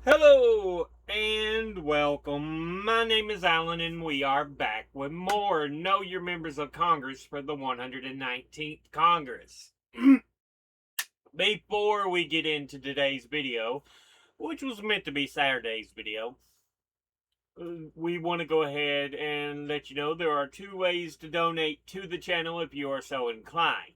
Hello and welcome. My name is Alan and we are back with more Know Your Members of Congress for the 119th Congress. Before we get into today's video, which was meant to be Saturday's video, we want to go ahead and let you know there are two ways to donate to the channel if you are so inclined.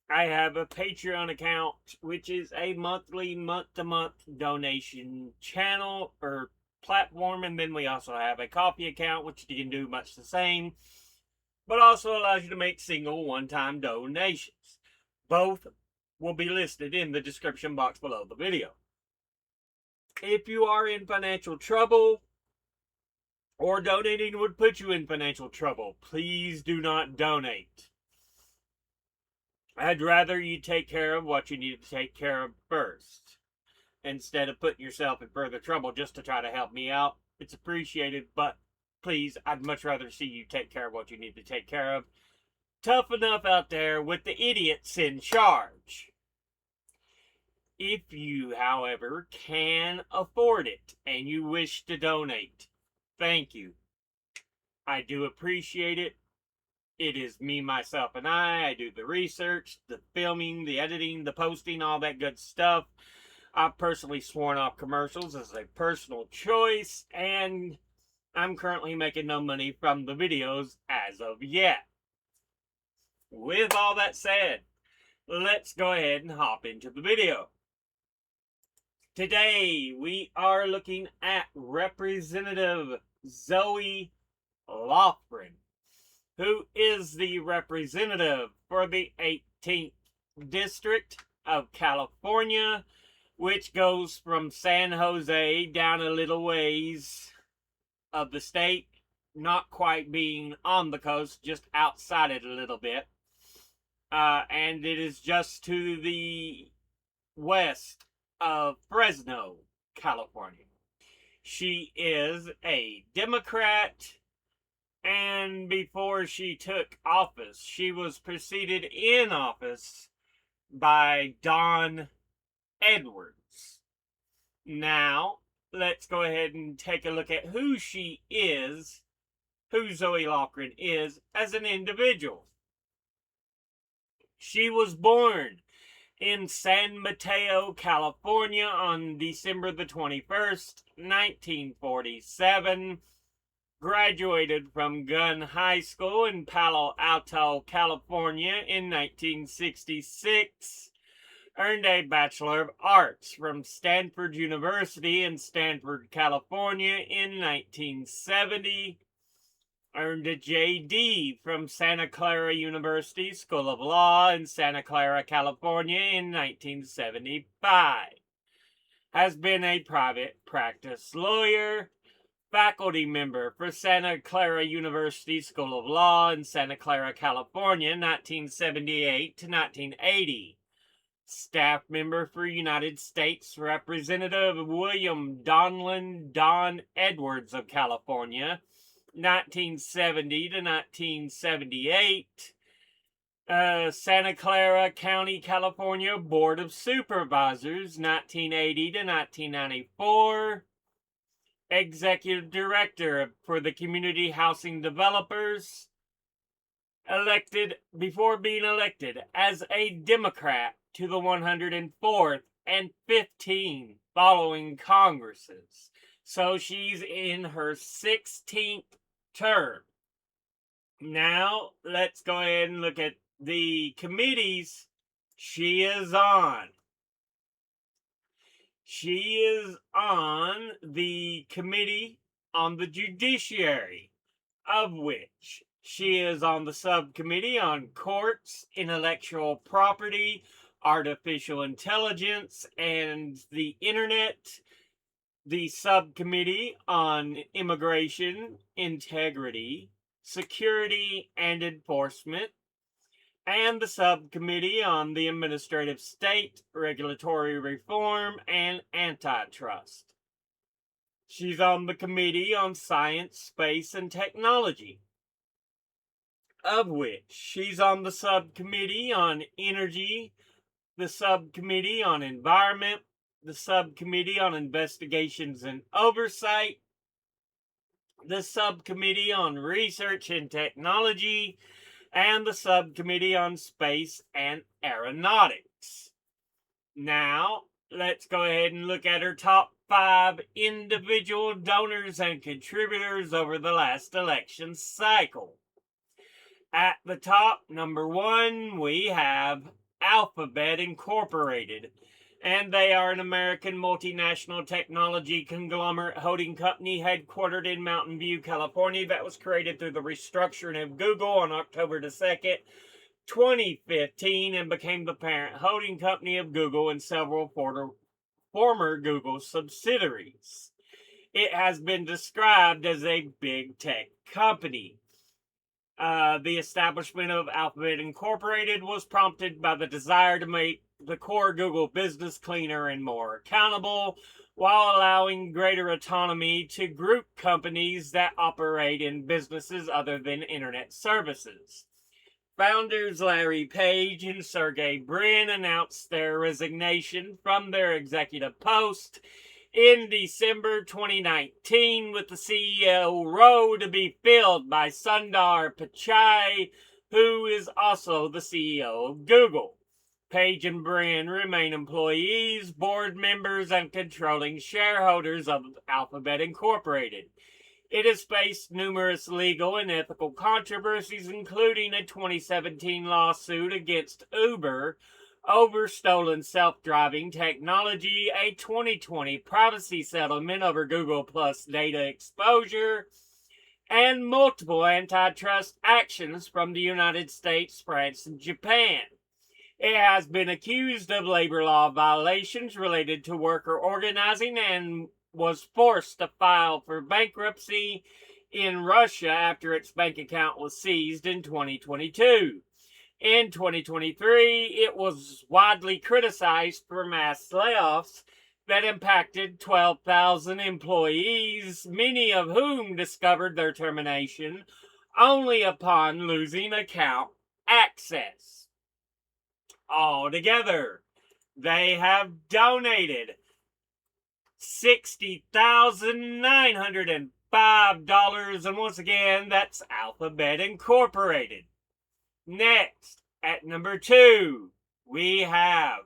I have a Patreon account, which is a monthly, month-to-month donation channel or platform, and then we also have a Ko-fi account, which you can do much the same, but also allows you to make single one-time donations. Both will be listed in the description box below the video. If you are in financial trouble, or donating would put you in financial trouble, please do not donate. I'd rather you take care of what you need to take care of first, instead of putting yourself in further trouble just to try to help me out. It's appreciated, but please, I'd much rather see you take care of what you need to take care of. Tough enough out there with the idiots in charge. If you, however, can afford it and you wish to donate, thank you. I do appreciate it. It is me, myself, and I do the research, the filming, the editing, the posting, all that good stuff. I've personally sworn off commercials as a personal choice, and I'm currently making no money from the videos as of yet. With all that said, let's go ahead and hop into the video. Today, we are looking at Representative Zoe Lofgren, who is the representative for the 18th District of California, which goes from San Jose down a little ways of the state, not quite being on the coast, just outside it a little bit. And it is just to the west of Fresno, California. She is a Democrat, and before she took office, she was preceded in office by Don Edwards. Now, let's go ahead and take a look at who she is, who Zoe Lofgren is as an individual. She was born in San Mateo, California on December the 21st, 1947. Graduated from Gunn High School in Palo Alto, California in 1966. Earned a Bachelor of Arts from Stanford University in Stanford, California in 1970. Earned a JD from Santa Clara University School of Law in Santa Clara, California in 1975. Has been a private practice lawyer, faculty member for Santa Clara University School of Law in Santa Clara, California, 1978 to 1980. Staff member for United States Representative William Donlin Don Edwards of California, 1970 to 1978. Santa Clara County, California Board of Supervisors, 1980 to 1994. Executive Director for the Community Housing Developers. Before being elected as a Democrat to the 104th and 15 following Congresses. So she's in her 16th term. Now, let's go ahead and look at the committees she is on. She is on the Committee on the Judiciary, of which she is on the subcommittee on courts, intellectual property, artificial intelligence, and the internet, the subcommittee on immigration, integrity, security, and enforcement, and the subcommittee on the administrative state, regulatory reform, and antitrust. She's on the committee on science, space, and technology, of which she's on the subcommittee on energy, the subcommittee on environment, the Subcommittee on Investigations and Oversight, the Subcommittee on Research and Technology, and the Subcommittee on Space and Aeronautics. Now, let's go ahead and look at her top 5 individual donors and contributors over the last election cycle. At the top, number 1, we have Alphabet Incorporated, and they are an American multinational technology conglomerate holding company headquartered in Mountain View, California, that was created through the restructuring of Google on October the 2nd, 2015, and became the parent holding company of Google and several former Google subsidiaries. It has been described as a big tech company. The establishment of Alphabet Incorporated was prompted by the desire to make the core Google business cleaner and more accountable, while allowing greater autonomy to group companies that operate in businesses other than internet services. Founders Larry Page and Sergey Brin announced their resignation from their executive post in December 2019, with the CEO role to be filled by Sundar Pichai, who is also the CEO of Google. Page and Brin remain employees, board members, and controlling shareholders of Alphabet Incorporated. It has faced numerous legal and ethical controversies, including a 2017 lawsuit against Uber over stolen self-driving technology, a 2020 privacy settlement over Google Plus data exposure, and multiple antitrust actions from the United States, France, and Japan. It has been accused of labor law violations related to worker organizing and was forced to file for bankruptcy in Russia after its bank account was seized in 2022. In 2023, it was widely criticized for mass layoffs that impacted 12,000 employees, many of whom discovered their termination only upon losing account access. Altogether, they have donated $60,905, and once again, that's Alphabet Incorporated. Next, at number 2, we have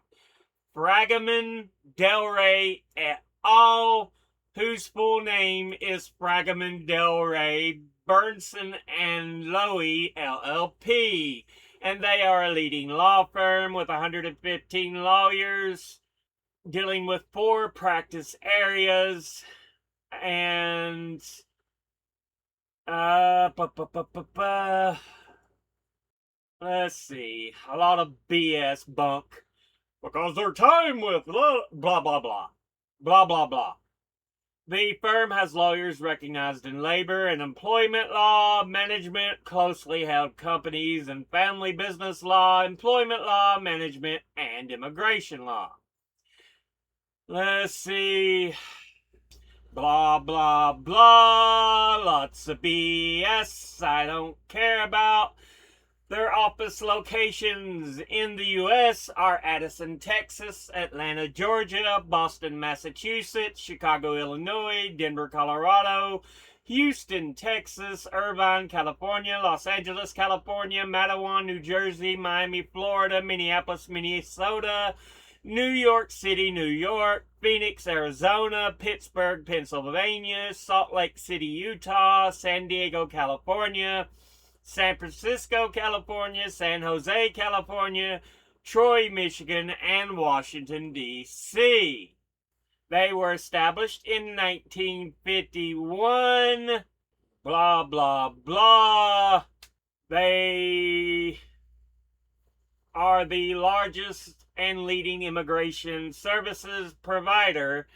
Fragaman Del Rey et al., whose full name is Fragaman Del Rey Bernson and Lowy LLP, and they are a leading law firm with 115 lawyers dealing with 4 practice areas, and let's see, a lot of BS bunk, because their time with blah, blah, blah, blah, blah, blah. The firm has lawyers recognized in labor and employment law, management, closely held companies and family business law, employment law, management, and immigration law. Let's see, blah, blah, blah, lots of BS I don't care about. Their office locations in the U.S. are Addison, Texas, Atlanta, Georgia, Boston, Massachusetts, Chicago, Illinois, Denver, Colorado, Houston, Texas, Irvine, California, Los Angeles, California, Matawan, New Jersey, Miami, Florida, Minneapolis, Minnesota, New York City, New York, Phoenix, Arizona, Pittsburgh, Pennsylvania, Salt Lake City, Utah, San Diego, California, San Francisco, California, San Jose, California, Troy, Michigan, and Washington, D.C. They were established in 1951. Blah, blah, blah. They are the largest and leading immigration services provider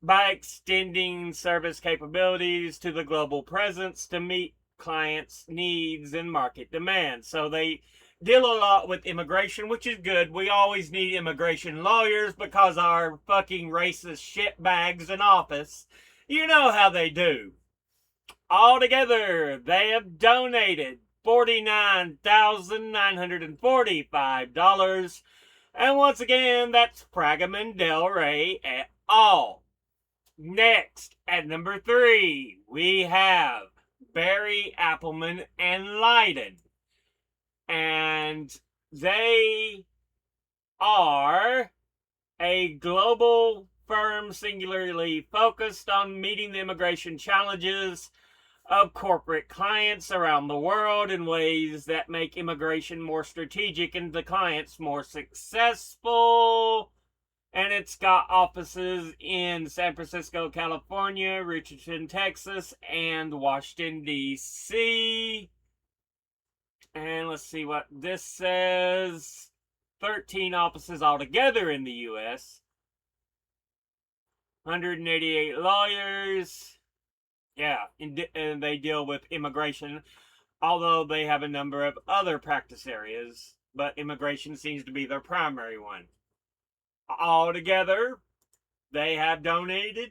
by extending service capabilities to the global presence to meet clients' needs and market demands. So they deal a lot with immigration, which is good. We always need immigration lawyers because our fucking racist shitbags in office, you know how they do. Altogether, they have donated $49,945 And once again, that's Pragaman Del Rey et al. Next, at number 3, we have Barry, Appelman, and Leiden. And they are a global firm singularly focused on meeting the immigration challenges of corporate clients around the world in ways that make immigration more strategic and the clients more successful. And it's got offices in San Francisco, California, Richardson, Texas, and Washington, D.C. And let's see what this says. 13 offices altogether in the U.S. 188 lawyers. Yeah, and they deal with immigration, although they have a number of other practice areas, but immigration seems to be their primary one. Altogether, they have donated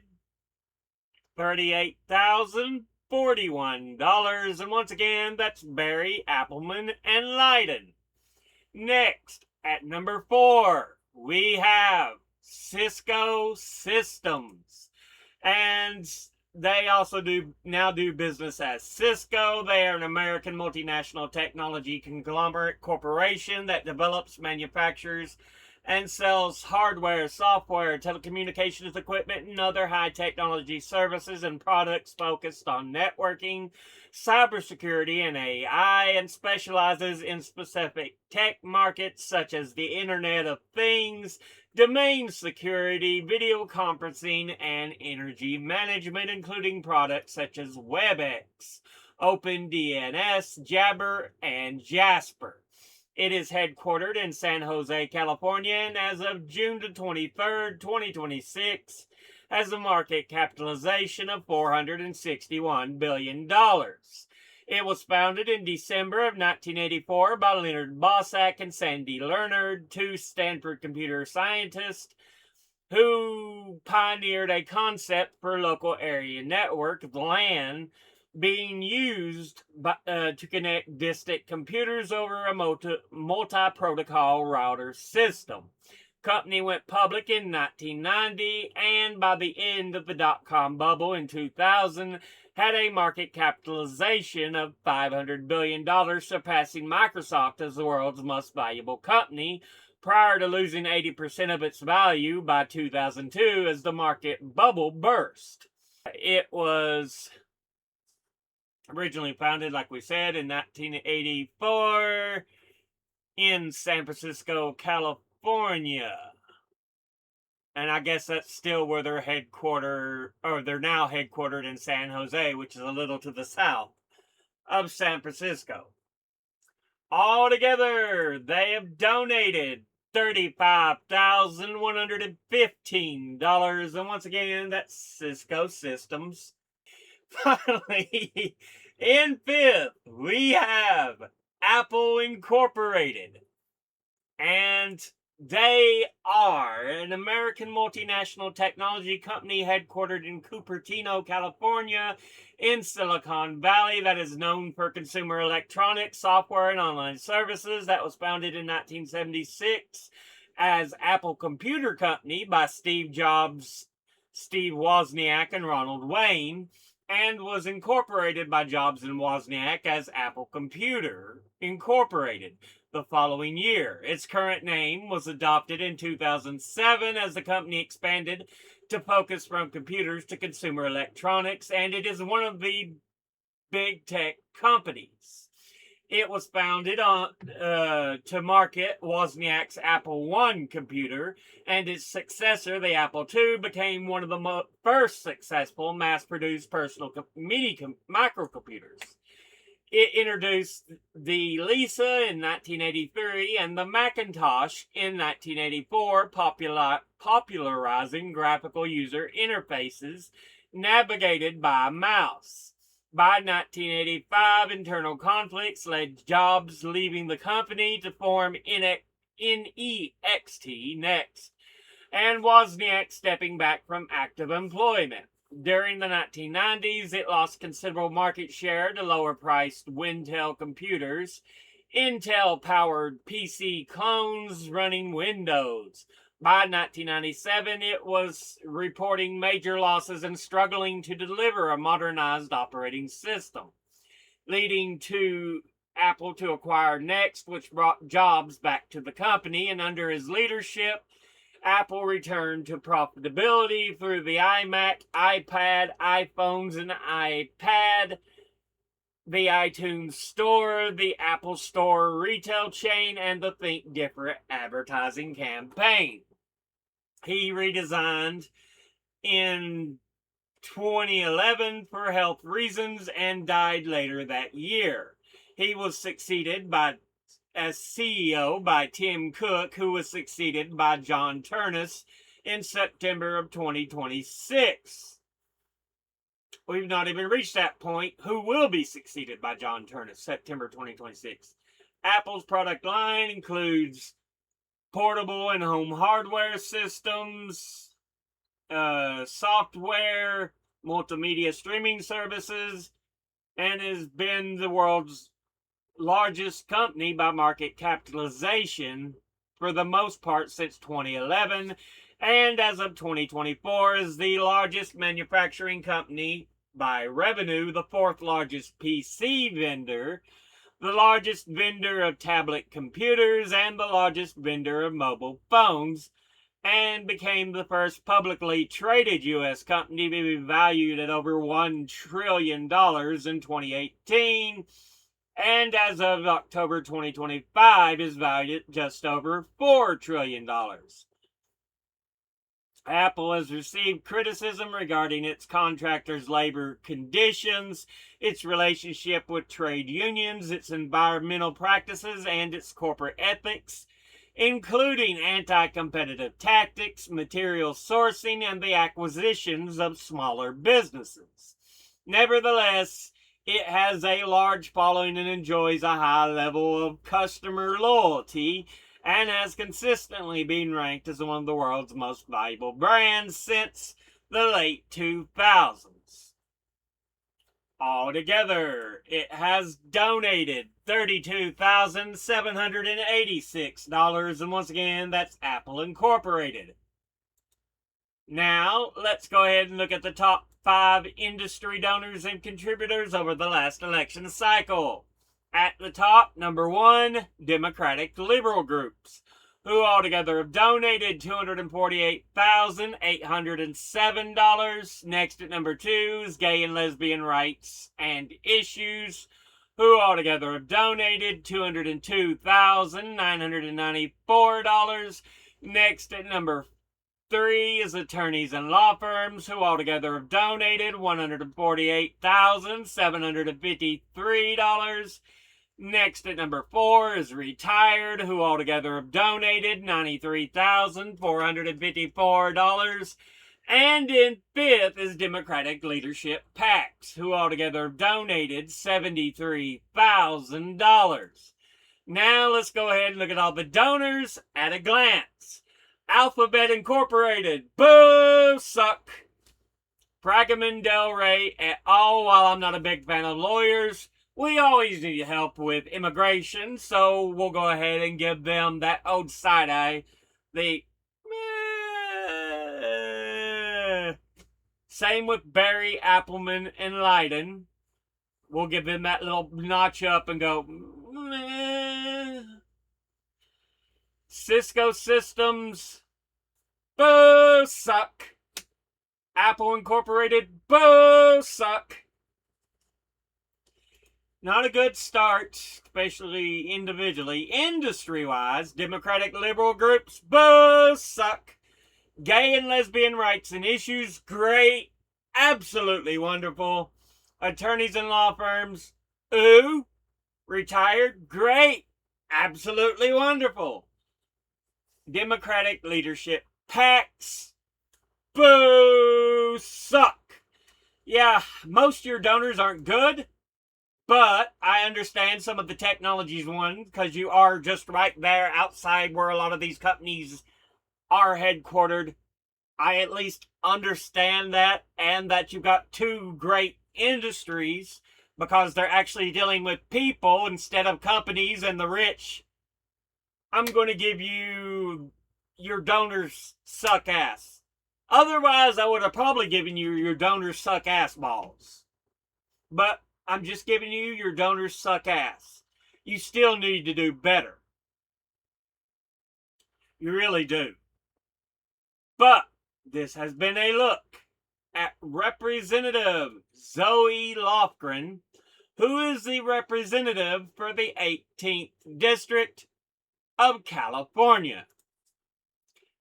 $38,041. And once again, that's Barry, Appelman, and Leiden. Next, at number 4, we have Cisco Systems. And they also now do business as Cisco. They are an American multinational technology conglomerate corporation that develops, manufactures, and sells hardware, software, telecommunications equipment, and other high technology services and products focused on networking, cybersecurity, and AI, and specializes in specific tech markets such as the Internet of Things, domain security, video conferencing, and energy management, including products such as WebEx, OpenDNS, Jabber, and Jasper. It is headquartered in San Jose, California, and as of June 23rd, 2026, has a market capitalization of $461 billion. It was founded in December of 1984 by Leonard Bossack and Sandy Leonard, two Stanford computer scientists who pioneered a concept for local area network, LAN, being used to connect distant computers over a multi-protocol router system. Company went public in 1990, and by the end of the dot-com bubble in 2000, had a market capitalization of $500 billion, surpassing Microsoft as the world's most valuable company, prior to losing 80% of its value by 2002 as the market bubble burst. It was originally founded, like we said, in 1984 in San Francisco, California. And I guess that's still where they're headquartered, or they're now headquartered in San Jose, which is a little to the south of San Francisco. Altogether, they have donated $35,115. And once again, that's Cisco Systems. Finally, in 5th, we have Apple Incorporated. And they are an American multinational technology company headquartered in Cupertino, California, in Silicon Valley, that is known for consumer electronics, software, and online services. That was founded in 1976 as Apple Computer Company by Steve Jobs, Steve Wozniak, and Ronald Wayne, and was incorporated by Jobs and Wozniak as Apple Computer Incorporated the following year. Its current name was adopted in 2007 as the company expanded to focus from computers to consumer electronics, and it is one of the big tech companies. It was founded to market Wozniak's Apple I computer, and its successor, the Apple II, became one of the first successful mass-produced personal microcomputers. It introduced the Lisa in 1983 and the Macintosh in 1984, popularizing graphical user interfaces navigated by a mouse. By 1985, internal conflicts led Jobs leaving the company to form NEXT Next, and Wozniak stepping back from active employment. During the 1990s, it lost considerable market share to lower-priced Wintel computers. Intel-powered PC clones running Windows. By 1997, it was reporting major losses and struggling to deliver a modernized operating system, leading to Apple to acquire Next, which brought jobs back to the company, and under his leadership, Apple returned to profitability through the iMac, iPad, iPhones, and iPad, the iTunes Store, the Apple Store retail chain, and the Think Different advertising campaign. He redesigned in 2011 for health reasons and died later that year. He was succeeded as CEO by Tim Cook, who was succeeded by John Ternus in September of 2026. We've not even reached that point. Who will be succeeded by John Ternus, September 2026? Apple's product line includes portable and home hardware systems, software, multimedia streaming services, and has been the world's largest company by market capitalization for the most part since 2011, and as of 2024 is the largest manufacturing company by revenue, the fourth largest PC vendor, the largest vendor of tablet computers, and the largest vendor of mobile phones, and became the first publicly traded U.S. company to be valued at over $1 trillion in 2018, and as of October 2025 is valued at just over $4 trillion. Apple has received criticism regarding its contractors' labor conditions, its relationship with trade unions, its environmental practices, and its corporate ethics, including anti-competitive tactics, material sourcing, and the acquisitions of smaller businesses. Nevertheless, it has a large following and enjoys a high level of customer loyalty, and has consistently been ranked as one of the world's most valuable brands since the late 2000s. Altogether, it has donated $32,786, and once again, that's Apple Incorporated. Now, let's go ahead and look at the top 5 industry donors and contributors over the last election cycle. At the top, number 1, Democratic liberal groups, who altogether have donated $248,807. Next at number 2 is Gay and Lesbian Rights and Issues, who altogether have donated $202,994. Next at number 3 is attorneys and law firms, who altogether have donated $148,753. Next at number 4 is retired, who altogether have donated $93,454. And in 5th is Democratic leadership PACs, who altogether have donated $73,000. Now let's go ahead and look at all the donors at a glance. Alphabet Incorporated, boo, suck. Pragaman Del Rey et al. While I'm not a big fan of lawyers, we always need help with immigration, so we'll go ahead and give them that old side eye. Same with Barry, Appleman, and Leiden. We'll give them that little notch up and go, Cisco Systems, boo, suck. Apple Incorporated, boo, suck. Not a good start, especially individually. Industry-wise, Democratic liberal groups, boo, suck. Gay and lesbian rights and issues, great, absolutely wonderful. Attorneys and law firms, ooh. Retired, great, absolutely wonderful. Democratic leadership PACs, boo, suck. Yeah, most of your donors aren't good, but I understand some of the technologies one, because you are just right there outside where a lot of these companies are headquartered. I at least understand that, and that you've got 2 great industries because they're actually dealing with people instead of companies and the rich, I'm going to give you your donors suck ass. Otherwise, I would have probably given you your donors suck ass balls. But I'm just giving you your donors suck ass. You still need to do better. You really do. But this has been a look at Representative Zoe Lofgren, who is the representative for the 18th District of California.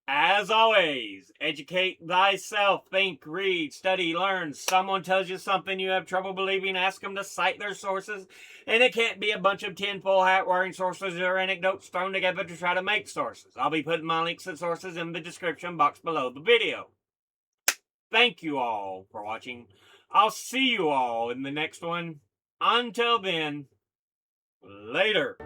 As always, educate thyself, think, read, study, learn. Someone tells you something you have trouble believing, ask them to cite their sources. And it can't be a bunch of tinfoil hat wearing sources or anecdotes thrown together to try to make sources. I'll be putting my links and sources in the description box below the video. Thank you all for watching. I'll see you all in the next one. Until then, later.